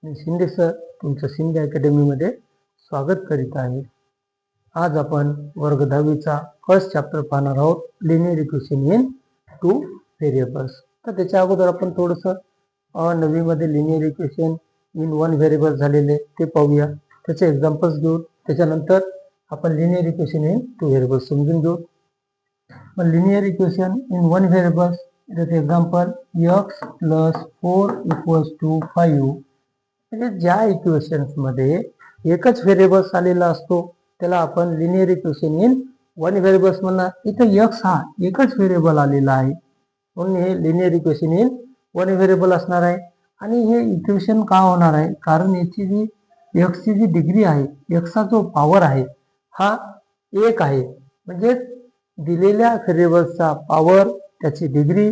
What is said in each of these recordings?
मी Shinde sir तुमच्या शिंदे अकॅडमीमध्ये स्वागत करीत आहे. आज आपण वर्ग 10वीचा फर्स्ट चॅप्टर पाहणार आहोत, linear equation in two variables. तर त्याच्या अगोदर आपण थोडंसं नवीमध्ये linear equation in one variable झालेले ते पाहूया, त्याचे एक्झाम्पल्स घेऊ. त्याच्यानंतर आपण linear equation in two variables समजून घेऊ. Linear equation in one variables, त्याचे एक्झाम्पल x + 4 = 5. म्हणजे ज्या इक्वेशन्स मध्ये एकच व्हेरिएबल्स आलेला असतो त्याला आपण linear equation in one variables म्हणणार. इथं x हा एकच व्हेरिएबल आलेला आहे म्हणून हे linear equation in one variable असणार आहे. आणि हे इक्वेशन का होणार आहे, कारण याची जी x ची जी डिग्री आहे, x चा जो पॉवर आहे हा 1 आहे. म्हणजे दिलेल्या व्हेरिएबल्सचा पॉवर त्याची डिग्री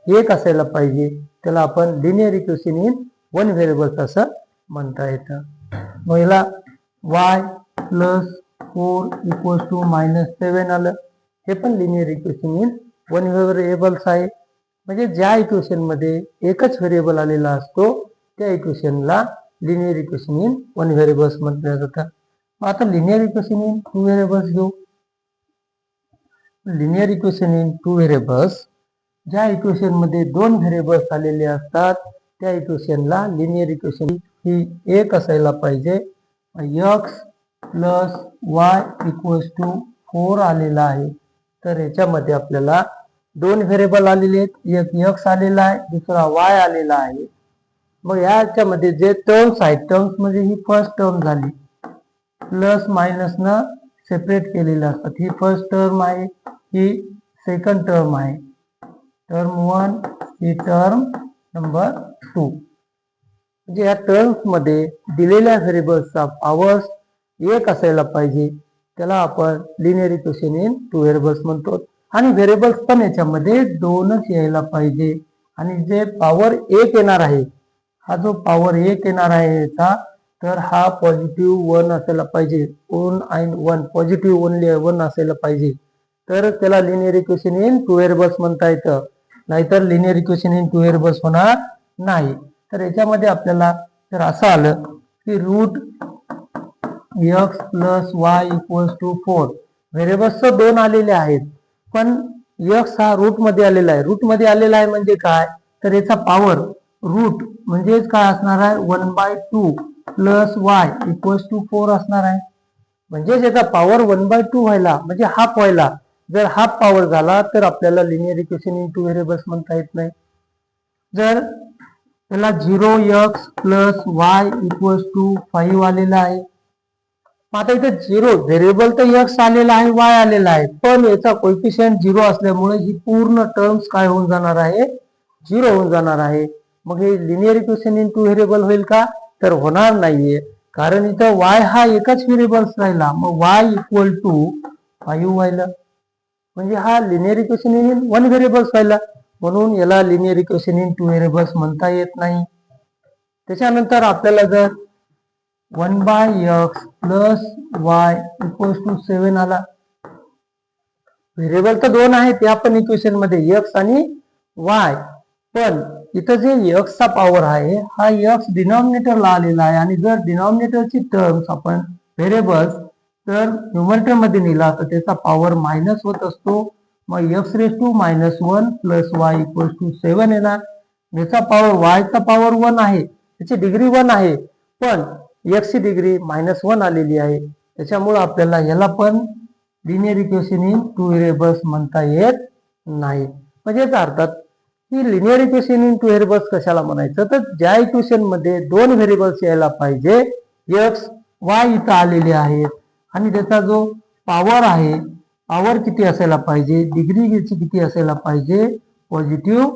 1 असायला पाहिजे, त्याला आपण linear equation in one variables असं म्हणता येतं. मग याला y + 4 = -7 आलं. हे पण linear equation in one variables आहे. म्हणजे ज्या इक्वेशन मध्ये एकच व्हेरिएबल आलेला असतो त्या इक्वेशनला linear equation in one variables म्हटलं जातं. मग आता linear equation in two variables घेऊ. Linear equation in two variables, ज्या इक्वेशन मध्ये दोन व्हेरिएबल्स आलेले असतात त्या इक्वेशनला लिनियर इक्वेशन ही 1 असायला पाहिजे. x + y = 4 आलेला आहे. तर याच्यामध्ये आपल्याला दोन व्हेरिएबल आलेले आहेत, एक x आलेला आहे, दुसरा y आलेला आहे. मग याच्यामध्ये जे टर्म्स आहेत, टर्म्स म्हणजे ही फर्स्ट टर्म झाली, प्लस मायनस न सेपरेट केलेले असतात. ही फर्स्ट टर्म आहे, ही सेकंड टर्म आहे, टर्म 1 ही टर्म नंबर 2. म्हणजे या टर्म्स मध्ये दिलेल्या व्हेरिएबल्सचा पॉवर 1 असायला पाहिजे, त्याला आपण linear equation in two variables म्हणतो. आणि व्हेरिएबल्स पण याच्यामध्ये दोनच यायला पाहिजे. आणि जे पॉवर 1 येणार आहे, हा जो पॉवर 1 येणार आहे याचा, तर हा पॉझिटिव्ह 1 असायला पाहिजे. 1 पॉझिटिव्ह ओनली 1 असायला पाहिजे, तर त्याला linear equation in two variables म्हणता येतं. नाहीतर linear equation in two variables होणार नाही. तर याच्यामध्ये आपल्याला जर असं आलं की x + y = 4, व्हेरिएबल्स 2 आलेले आहेत, पण x हा रूट मध्ये आलेला आहे. रूट मध्ये आलेला आहे म्हणजे काय, तर याचा पॉवर रूट म्हणजेच काय असणार आहे, 1/2 + y = 4 असणार आहे. म्हणजे याचा पॉवर 1/2 व्हायला म्हणजे हाफ व्हायला, जर हाफ पॉवर झाला तर आपल्याला linear equation in two variables म्हणता येत नाही. जर त्याला 0x + y = 5 आलेला आहे. आता इथे 0 व्हेरिएबल तर x आलेला आहे, y आलेला आहे, पण याचा कोएफिशियंट 0 असल्यामुळे ही पूर्ण टर्म्स काय होऊन जाणार आहे, 0 होऊन जाणार आहे. मग हे linear equation in two variable होईल का, तर होणार नाहीये, कारण इथं y हा एकच व्हेरिएबल्स राहिला. मग y = 5 व्हायला, म्हणजे हा linear equation in one variables व्हायला, म्हणून याला linear equation in two variables म्हणता येत नाही. त्याच्यानंतर आपल्याला जर 1/x + y = 7 आला, व्हेरिएबल तर 2 आहेत या पण इक्वेशन मध्ये, x आणि y, पण इथं जे x चा पॉवर आहे हा x डिनॉमिनेटरला आलेला आहे. आणि जर डिनॉमिनेटरची टर्म्स आपण व्हेरिएबल्स तर न्यूमरेटर मध्ये नेला तर त्याचा पॉवर मायनस होत असतो. मग x⁻⁻1 + y = 7 येणार. याचा पॉवर y चा पॉवर 1 आहे, त्याची डिग्री 1 आहे, पण x ची डिग्री -1 आलेली आहे. त्याच्यामुळे आपल्याला याला पण linear equation in two variables म्हणता येत नाही. म्हणजे याचा अर्थात की linear equation in two variables कशाला म्हणायचं, तर ज्या इक्वेशन मध्ये दोन व्हेरिएबल्स यायला पाहिजे, x y इथं आलेले आहेत, आणि त्याचा जो पॉवर आहे, पॉवर किती असायला पाहिजे, डिग्री किती असायला पाहिजे, पॉझिटिव्ह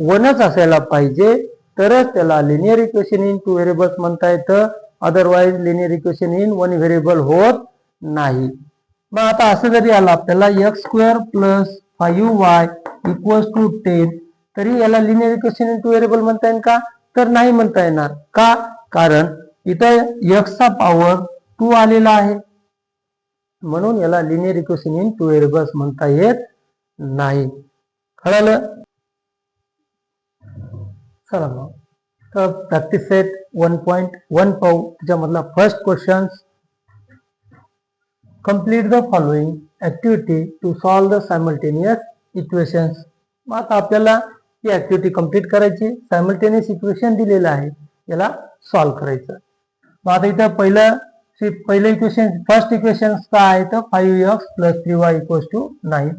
1च असायला पाहिजे, तरच त्याला linear equation in two variables म्हणता येतं. Otherwise linear equation in one variable होत नाही. मग आता असं जरी आलं आपल्याला x² + 5y = 10, तरी याला linear equation in two variable म्हणता येईल का, तर नाही म्हणता येणार. का, कारण इथं x चा पॉवर 2 आलेला आहे, म्हणून याला linear equation in two variables म्हणता येत नाही. कळलं? चला मग तर प्रॅक्टिस सेट 1.1 पाहू. त्याच्यामधला first question, complete the following activity to solve the simultaneous equations. मग आता आपल्याला ही ऍक्टिव्हिटी कंप्लीट करायची. सायमल्टेनियस इक्वेशन दिलेलं आहे, याला सॉल्व करायचं. मग आता इथं पहिलं इक्वेशन, फर्स्ट इक्वेशन काय आहे तर 5x + 3y = 9.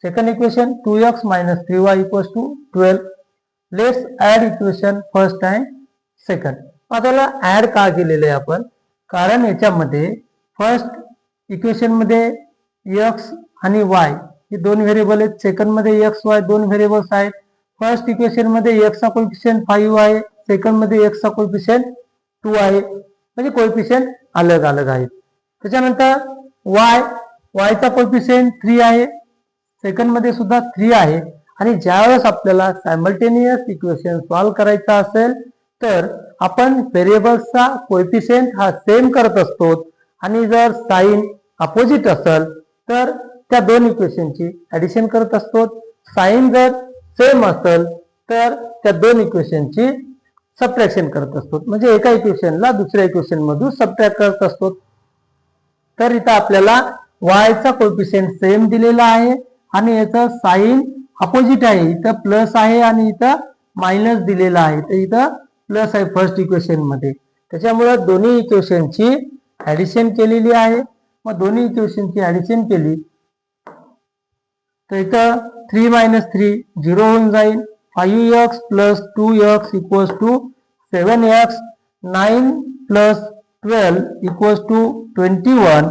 Second equation 2x - 3y = 12. Let's add equation first and second. आता ऍड का केलेलं आहे आपण, कारण याच्यामध्ये फर्स्ट इक्वेशन मध्ये x आणि y हे दोन व्हेरिएबल आहेत. सेकंड मध्ये x y दोन व्हेरिएबल्स आहेत. फर्स्ट इक्वेशन मध्ये x चा कोएफिशियंट 5 आहे, सेकंड मध्ये x चा कोएफिशियंट 2 आहे, म्हणजे कोएफिशियंट अलग अलग आहेत. त्याच्यानंतर y चा कोएफिशियंट 3 आहे, सेकंड मध्ये सुद्धा 3 आहे. आणि ज्यावेळेस आपल्याला सायमल्टेनियस इक्वेशन सॉल्व्ह करायचा असेल तर आपण व्हेरिएबल्सचा कोएफिशियंट हा सेम करत असतो. आणि जर साइन अपोजिट असेल तर त्या दोन इक्वेशनची ऍडिशन करत असतो. साइन जर सेम असेल तर त्या दोन इक्वेशनची सबट्रॅक्शन करत असतो, म्हणजे एका इक्वेशनला दुसऱ्या इक्वेशन मधून सबट्रॅक्ट करत असतो. तर इथं आपल्याला y चा कोएफिशियंट सेम दिलेला आहे आणि याचा साइन अपोजिट आहे. इथं प्लस आहे आणि इथं मायनस दिलेला आहे. तर इथं प्लस आहे फर्स्ट इक्वेशन मध्ये. त्याच्यामुळे दोन्ही इक्वेशनची ऍडिशन केलेली आहे. मग दोन्ही इक्वेशनची ऍडिशन केली तर इथं 3 - 3 0 होऊन जाईल. 5x + 2x = 7x. 9 + 12 = 21.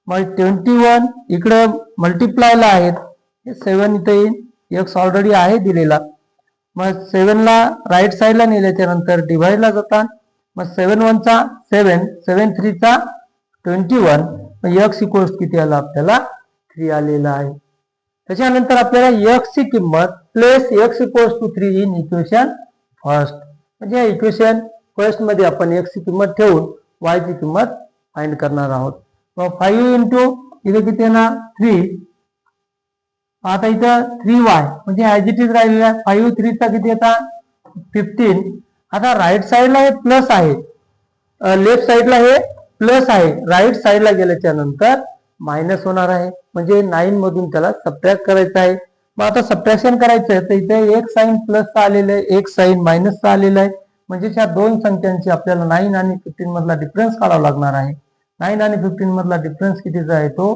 मग 21 इकडे मल्टिप्लायला आहेत, 7 इथे येईल, x ऑलरेडी आहे दिलेला. मग 7 ला राईट साईडला नेल्याच्या नंतर डिव्हाइडला जातात. मग 7 1 चा 7, 7 3 चा 21. मग x = किती आला आपल्याला 3 आलेला आहे. त्याच्यानंतर आपल्याला x ची किंमत place x = 3 in equation first, म्हणजे इक्वेशन फर्स्ट मध्ये आपण x ची किंमत ठेवून y ची किंमत फाइंड करणार आहोत. मग 5 इंटू इथे किती येणार 3. आता इथं 3y म्हणजे ऍज इट इज राहिलेला आहे. 5 3 चा किती येतात 15. आता राईट साईडला हे प्लस आहे, लेफ्ट साईडला हे प्लस आहे, राईट साईडला गेल्याच्या नंतर मायनस होणार आहे, म्हणजे 9 मधून त्याला सबट्रॅक्ट करायचं आहे. मग आता सबट्रॅक्शन करायचं आहे तर इथे एक साइन प्लसचा आलेलं आहे, एक साइन मायनसचा आलेला आहे. म्हणजे त्या दोन संख्यांची आपल्याला 9 आणि 15 मधला डिफरन्स काढावा लागणार आहे. 9 आणि 15 मधला डिफरन्स कितीचा येतो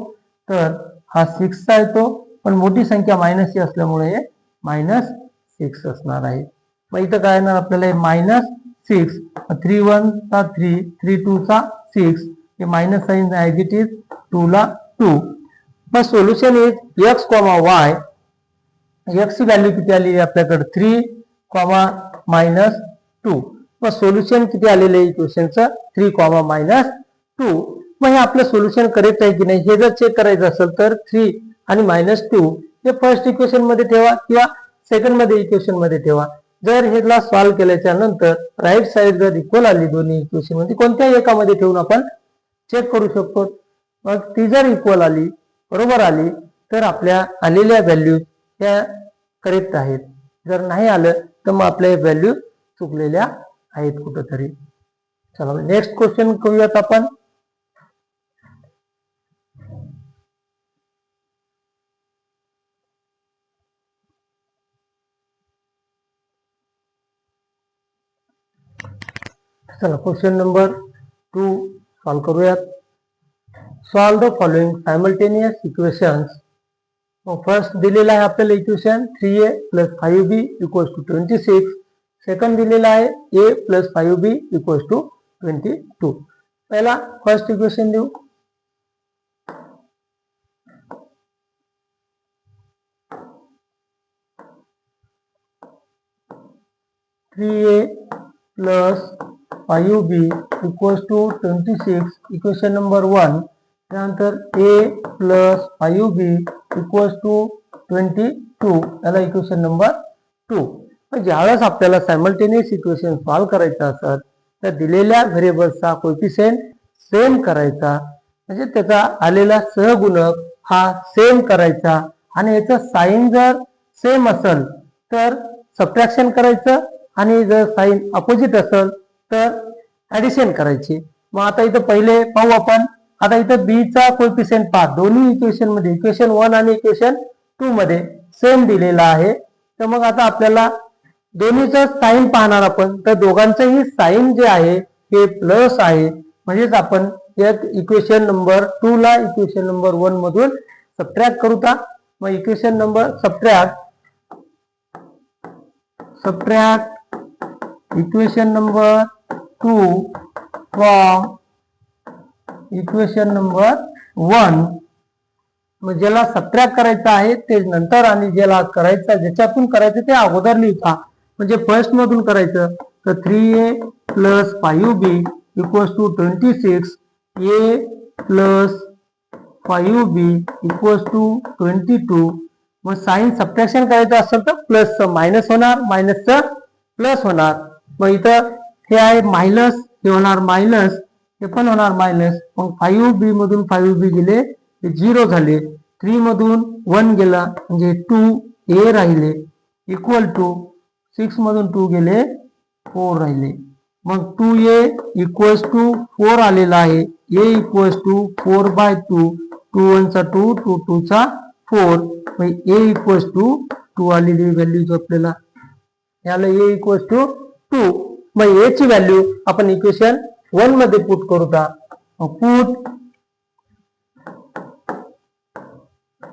तर हा 6 चा येतो, पण मोठी संख्या मायनसची असल्यामुळे हे -6 असणार आहे. मग इथं काय येणार आपल्याला -6. 3 1 चा 3, 3 2 चा 6, हे minus sign as it is 2 ला 2. मग solution is x, y. x ची व्हॅल्यू किती आली आपल्याकडे 3, -2. मग सोल्युशन किती आलेलं आहे इक्वेशनचं 3, -2. मग हे आपलं सोल्युशन करेक्ट आहे की नाही हे जर चेक करायचं असेल तर 3 आणि -2 हे फर्स्ट इक्वेशन मध्ये ठेवा किंवा सेकंड मध्ये इक्वेशन मध्ये ठेवा. जर हेला सॉल्व्ह केल्याच्या नंतर राईट साइड जर इक्वल आली दोन्ही इक्वेशन मध्ये कोणत्याही एकामध्ये ठेवून आपण चेक करू शकतो. मग ती जर इक्वल आली, बरोबर आली, तर आपल्या आलेल्या व्हॅल्यू त्या करेक्ट आहेत. जर नाही आलं तर मग आपल्या व्हॅल्यू चुकलेल्या आहेत कुठंतरी. चला नेक्स्ट क्वेश्चन करूयात आपण. चला क्वेश्चन नंबर 2 सॉल्व करूयात. Solve the following simultaneous equations. First दिलेला आहे आपल्याला इक्वेशन 3a + 5b = 26. सेकंड दिलेला आहे a + 5b = 22. पहिला फर्स्ट इक्वेशन देऊ. + 5b = 26 इक्वेशन नंबर 1. त्यानंतर a + 5b = 22 याला इक्वेशन नंबर 2. ज्यावेळेस आपल्याला सायमल्टेनियस इक्वेशन सॉल्व्ह करायचं असेल तर दिलेल्या व्हेरिएबल्सचा कोएफिशियंट सेम करायचा, म्हणजे त्याचा आलेला सहगुणक हा सेम करायचा आणि याचा साइन जर सेम असेल तर सबट्रॅक्शन करायचं आणि जर साइन अपोजिट असेल तर ऍडिशन करायची. मग आता इथं पहिले पाहू आपण. आता इथं बी चा कोएफिशियंट पहा, दोन्ही इक्वेशन मध्ये इक्वेशन 1 आणि इक्वेशन 2 मध्ये सेम दिलेला आहे. तर मग आता आपल्याला दोन्हीचं साइन पाहणार आपण. तर दोघांचंही साइन जे आहे हे प्लस आहे, म्हणजेच आपण एक इक्वेशन नंबर 2 ला इक्वेशन नंबर 1 मधून सबट्रॅक्ट करू. मग equation number subtract equation number 2 from equation number 1. मग ज्याला सबट्रॅक्ट करायचं आहे ते नंतर आणि ज्याला करायचं ज्याच्यातून करायचं ते अगोदर लिहिता. म्हणजे फर्स्ट मधून करायचं तर 3a plus 5b equals to 26, a plus 5b equals to 22. मग साइन सबट्रॅक्शन करायचं असेल तर प्लसचं मायनस होणार, मायनसचं प्लस होणार. मग इथं हे आहे मायनस, हे होणार मायनस, हे पण होणार मायनस. मग 5b मधून 5b गेले ते 0 झाले. 3 मधून 1 गेला म्हणजे 2a राहिले इक्वल टू 6 मधून 2 गेले 4 राहिले. मग 2a इक्वल्स टू 4 आलेला आहे. a इक्वल्स टू 4/2, 2 1 चा 2, 2 2 चा 4. मग a इक्वल्स टू 2 आलेली व्हॅल्यू आपल्याला, याला a इक्वल्स टू 2. मग a ची व्हॅल्यू आपण इक्वेशन 1 मध्ये पुट करू. Put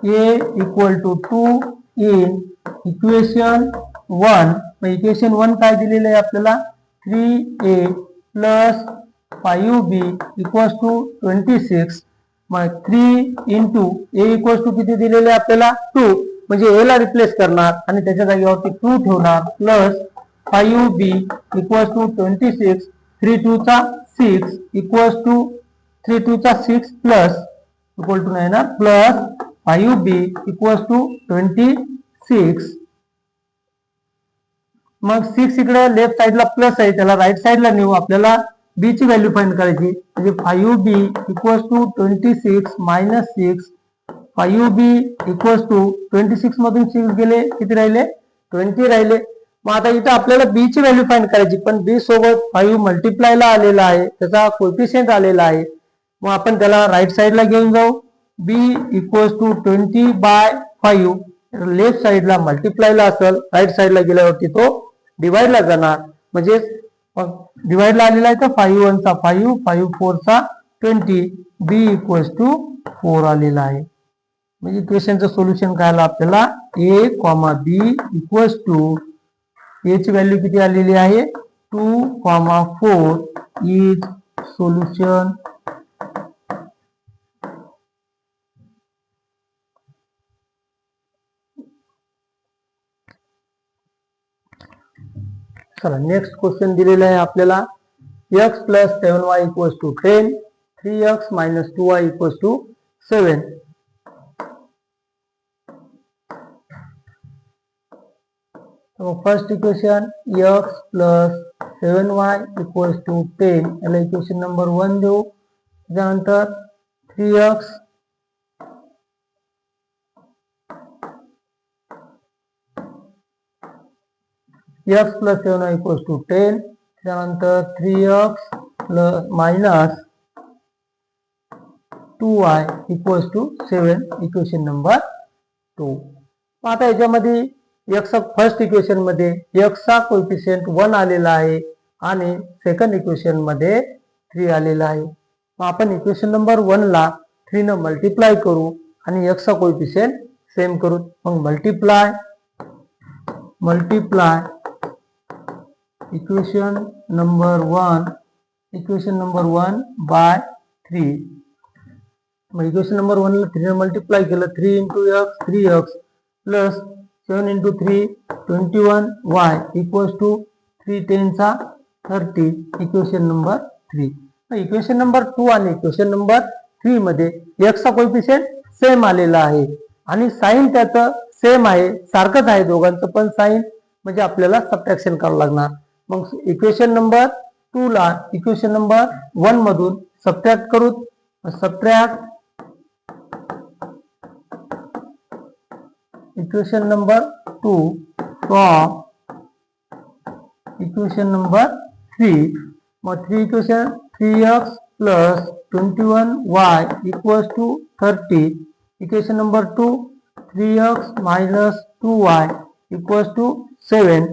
a equal to 2 in equation 1. मग इक्वेशन 1 काय दिलेलं आहे आपल्याला, 3a plus 5b equals to 26. मग 3 इंटू a इक्वल्स टू किती दिलेले आहे आपल्याला 2, म्हणजे a ला रिप्लेस करणार आणि त्याच्या जागेवरती 2 ठेवणार प्लस 5b इक्वल्स टू 26. 3 2 चा 6 इक्वल्स टू 3 2 चा 6 प्लस इक्वल टू नाही ना, प्लस 5b इक्वल्स टू 26. मग 6 इकडे लेफ्ट साइडला प्लस आहे, त्याला राईट साइडला नेऊ. आपल्याला b ची व्हॅल्यू फाइंड करायची. म्हणजे 5b equals to 26 minus 6. 5b equals to 26 मधून 6 गेले किती राहिले 20 राहिले. मग आता इथं आपल्याला b ची व्हॅल्यू फाइंड करायची, पण b सोबत 5 मल्टिप्लायला आलेला आहे, त्याचा कोएफिशियंट आलेला आहे. मग आपण त्याला राईट साइडला घेऊन जाऊ. b इक्वल्स टू 20/5 लेफ्ट साइडला मल्टिप्लायला असेल, राईट साइडला गेल्यावरती तो डिवाइडला जाणार. म्हणजे मग डिवाइडला आलेला आहे तर 5 1 चा 5, 5 4 चा 20, b इक्वल्स टू 4 आलेला आहे. म्हणजे इक्वेशनचं सोल्युशन काय आलं आपल्याला, a, b equals to a ची व्हॅल्यू किती आलेली आहे 2, 4 इज सोल्युशन. चला नेक्स्ट क्वेश्चन दिलेला आहे आपल्याला. x plus 7y equals to 10, 3x minus 2y equals to 7. First equation x plus 7y equals to 10, याला इक्वेशन नंबर 1 देऊ. त्यानंतर 3x x plus 7y equals to 10. त्यानंतर 3x plus minus 2y equals to 7, equation number 2. आता याच्यामध्ये x first equation मध्ये x चा coefficient 1 आलेला आहे आणि सेकंड इक्वेशन मध्ये 3 आलेला आहे. मग आपण इक्वेशन नंबर 1 ला 3 न मल्टिप्लाय करू आणि x चा कोएफिशियंट सेम करू. मग मल्टिप्लाय इक्वेशन नंबर 1 बाय 3. मग इक्वेशन नंबर 1 ला 3 ने मल्टिप्लाय केलं, 3 into x 3x plus 7 into 3 21y equals to 3 10 चा 30, इक्वेशन नंबर 3. इक्वेशन नंबर 2 आणि इक्वेशन नंबर 3 मध्ये x चा कोएफिशियंट सेम आलेला आहे आणि साइन त्याचं सेम आहे, सारखंच आहे दोघांचं पण साइन, म्हणजे आपल्याला सबट्रॅक्शन करावं लागणार. मग इक्वेशन नंबर 2 ला इक्वेशन नंबर 1 मधून सबट्रॅक्ट करू. Subtract equation number 2 from equation number 3. मग 3 equation 3x plus 21y equals to 30. Equation number 2 3x minus 2y equals to 7.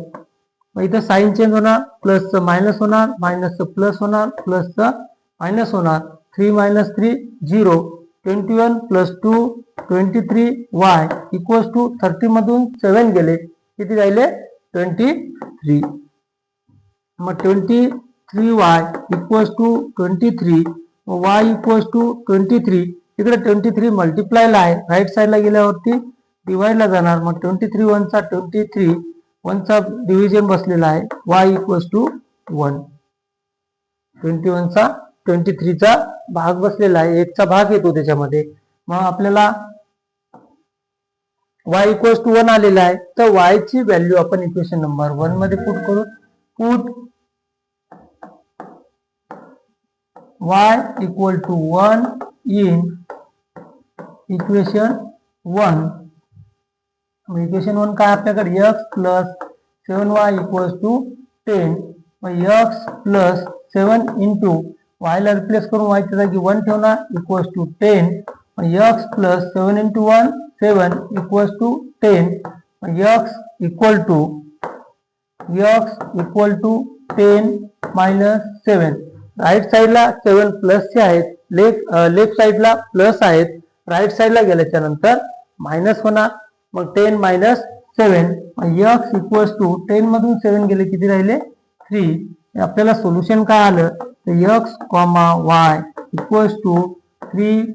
मग इथं साइन चेंज होणार, प्लसचं मायनस होणार, मायनसचं प्लस होणार, प्लसचं मायनस होणार. 3 minus 3 0. 21 plus 2 23y equals to 30 मधून 7 गेले, किती राहिले 23. मग 23y equals to 23, y equals to 23. इकडे 23 मल्टिप्लायला आहे, राईट साईडला गेल्यावरती डिवाइडला जाणार. मग 23 1चा 23, 1चा डिव्हिजन बसलेला आहे, y इक्वल्स टू 1. 21चा 23चा भाग बसलेला आहे, 1चा भाग येतो त्याच्यामध्ये. मग आपल्याला y इक्वल्स टू 1 आलेला आहे, तर y ची व्हॅल्यू आपण इक्वेशन नंबर 1 मध्ये पुट करू. Put y equal to 1 in equation 1. Equation 1 काय आपल्याकडे x plus 7y equals to 10. मग x प्लस 7 इंटू y ला रिप्लेस करून y च्या जागी 1 ठेवणार इक्वल्स टू 10. मग x plus 7 into 1 7 equals to 10. मग x equal to 10 minus 7. Right साईडला 7 प्लसचे आहेत, लेफ्ट साईडला प्लस आहेत, राईट साईडला गेल्याच्या नंतर मायनस होणार. मग 10 मायनस 7. मग x इक्वल्स टू 10 मधून 7 गेले, किती राहिले 3. आपल्याला सोल्युशन काय आलं, तर x, y equals to 3,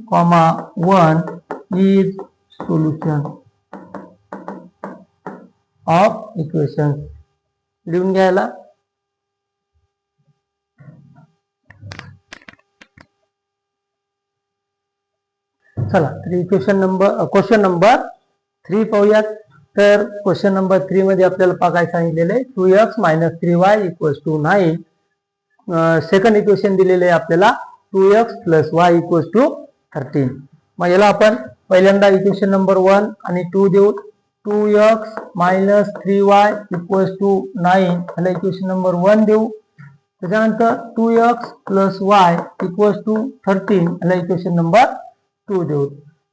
1 is solution of equation. लिहून घ्यायला चला. तर इक्वेशन क्वेश्चन नंबर 3 पाहूयात. तर क्वेश्चन नंबर 3 मध्ये आपल्याला काय सांगितलेलं आहे, 2x minus 3y equals to 9. Second equation दिलेले आहे आपल्याला 2x plus y equals to 13. मग याला आपण पहिल्यांदा इक्वेशन नंबर 1 आणि 2 देऊ. 2x minus 3y equals to 9 याला इक्वेशन नंबर 1 देऊ. त्याच्यानंतर 2x plus y equals to 13 याला इक्वेशन नंबर 2 देऊ.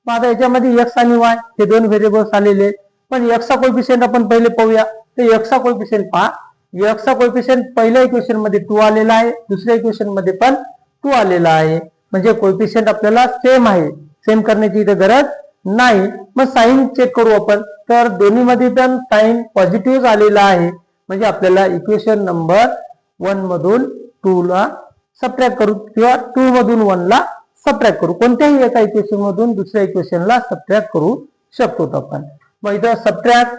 मग आता याच्यामध्ये x आणि y हे दोन व्हेरिएबल्स आलेले, पण x चा कोएफिशियंट आपण पहिले पाहूया. तर x चा कोएफिशियंट पहा, x चा कोएफिशियंट पहिल्या इक्वेशन मध्ये 2 आलेला आहे, दुसऱ्या इक्वेशन मध्ये पण 2 आलेला आहे. म्हणजे कोएफिशियंट आपल्याला सेम आहे, सेम करण्याची इथे गरज नाही. मग साइन चेक करू आपण, तर दोन्ही मध्ये पण साइन पॉझिटिव्ह आलेला आहे. म्हणजे आपल्याला इक्वेशन नंबर 1 मधून 2 ला सबट्रॅक्ट करू किंवा 2 मधून 1 ला सबट्रॅक्ट करू. कोणत्याही एका इक्वेशन मधून दुसऱ्या इक्वेशनला सबट्रॅक्ट करू शकतो आपण. मग इथं subtract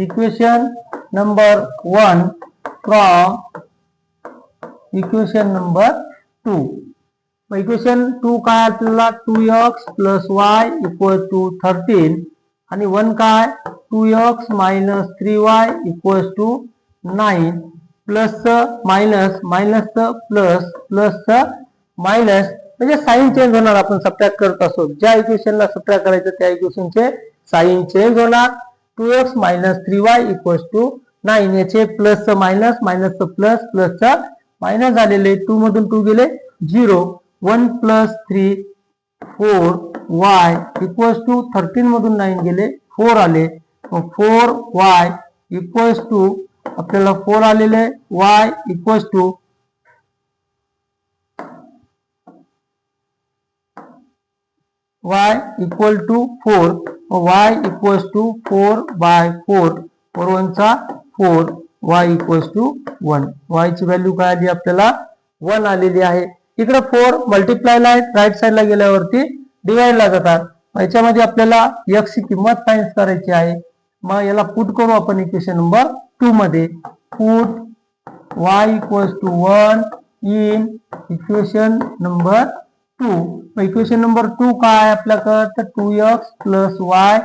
equation number 1 from equation number 2. मग इक्वेशन 2 काय आपल्याला 2x plus y equal to 13 आणि 1 काय 2x minus 3y equals to 9. प्लसचं मायनस, मायनसचं प्लस, प्लसचं मायनस, म्हणजे साइन चेंज होणार. आपण सबट्रॅक्ट करत असो, ज्या इक्वेशनला सबट्रॅक्ट करायचं त्या इक्वेशनचे साइन चेंज होणार. 2x minus 3y equals to 9. याचे प्लसचं मायनस, मायनसचं प्लस, प्लसचं मायनस झालेले. 2 मधून 2 गेले 0. 1 प्लस 3 4y इक्वल्स टू 13 मधून 9 गेले 4 आले. मग 4y इक्वल्स टू आपल्याला 4 आलेले, y equals to y equal to 4. y equals to 4 by 4. 4 1 चा 4, y इक्वल्स टू 1. y ची व्हॅल्यू काय आली आपल्याला 1 आलेली आहे. इकडे 4 मल्टिप्लायला आहेत, राईट साईडला गेल्यावरती डिवाइडला जातात. याच्यामध्ये आपल्याला x ची किंमत फाइंड करायची आहे. मग याला पुट करू आपण इक्वेशन नंबर 2 मध्ये. Put y equals to 1 in equation number 2. Equation number 2 काय आपल्याकडे, तर 2x plus y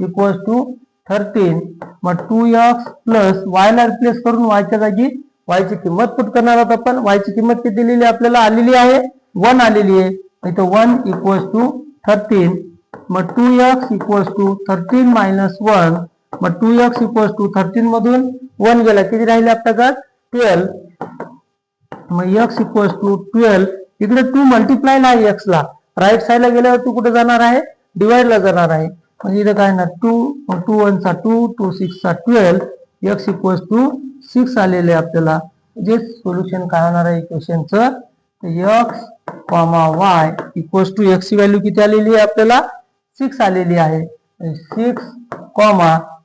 equals to 13. मग 2x प्लस y ला रिप्लेस करून y च्या जागी y ची किंमत पुट करणार आहोत आपण. y ची किंमत किती दिलेली आपल्याला आलेली आहे 1 आलेली आहे. इथं 1 इक्वल्स टू 13. मग 2x इक्वल्स टू 13 मायनस 1 मग 2x इक्वल्स टू 13 मधून 1 गेला, किती राहिले आपल्याकडे 12. मग x इक्वल्स टू 12. इकडे 2 मल्टिप्लाय आहे x ला, राईट साईडला गेल्यावर 2 कुठे जाणार आहे, डिवाइडला जाणार आहे. म्हणजे इथे काय ना 2 2 1 चा 2 2 6 चा 12, x इक्वल्स टू 6 आलेले आपल्याला. जे सोल्युशन काय होणार आहे इक्वेशनचं, x, y equals to x ची व्हॅल्यू किती आलेली आहे आपल्याला 6 आलेली आहे. 6,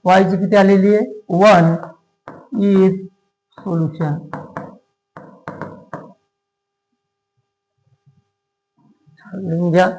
y ची किती आलेली आहे 1 इज सोल्युशन. घ्या